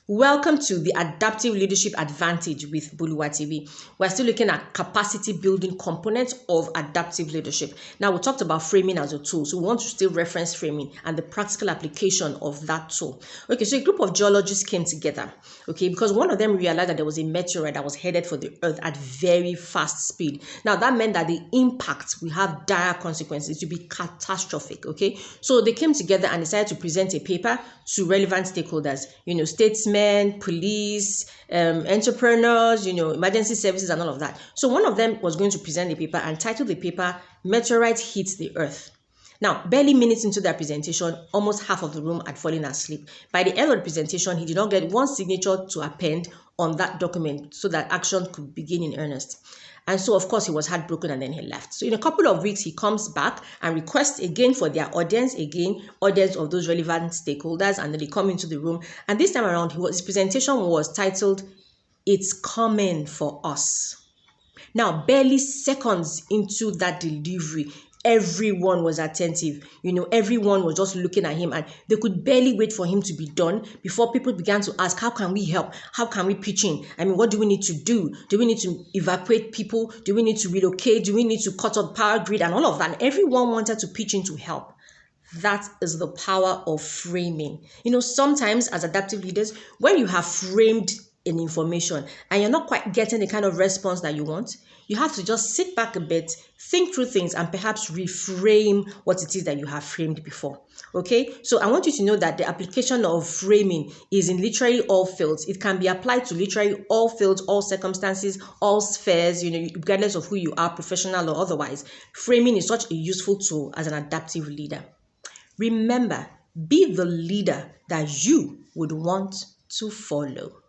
Welcome to the Adaptive Leadership Advantage with Buluwatibi. We're still looking at capacity building components of adaptive leadership. Now, we talked about framing as a tool, so we want to still reference framing and the practical application of that tool. Okay, so a group of geologists came together, okay, because one of them realized that there was a meteorite that was headed for the Earth at very fast speed. Now, that meant that the impact will have dire consequences, to be catastrophic, okay? So they came together and decided to present a paper to relevant stakeholders, statesmen, police, entrepreneurs, emergency services and all of that. So one of them was going to present the paper and title the paper, Meteorite Hits the Earth. Now, barely minutes into that presentation, almost half of the room had fallen asleep. By the end of the presentation, he did not get one signature to append on that document so that action could begin in earnest. And so, of course, he was heartbroken and then he left. So in a couple of weeks, he comes back and requests again for their audience of those relevant stakeholders, and then they come into the room. And this time around, his presentation was titled, It's Coming for Us. Now, barely seconds into that delivery, everyone was attentive. Everyone was just looking at him and they could barely wait for him to be done before people began to ask, how can we help? How can we pitch in? What do we need to do? Do we need to evacuate people? Do we need to relocate? Do we need to cut off power grid and all of that? And everyone wanted to pitch in to help. That is the power of framing. Sometimes as adaptive leaders, when you have framed an information and you're not quite getting the kind of response that you want, you have to just sit back a bit, think through things, and perhaps reframe what it is that you have framed before. Okay, so I want you to know that the application of framing is in literally all fields. It can be applied to literally all fields, all circumstances, all spheres, regardless of who you are, professional or otherwise. Framing is such a useful tool as an adaptive leader. Remember, be the leader that you would want to follow.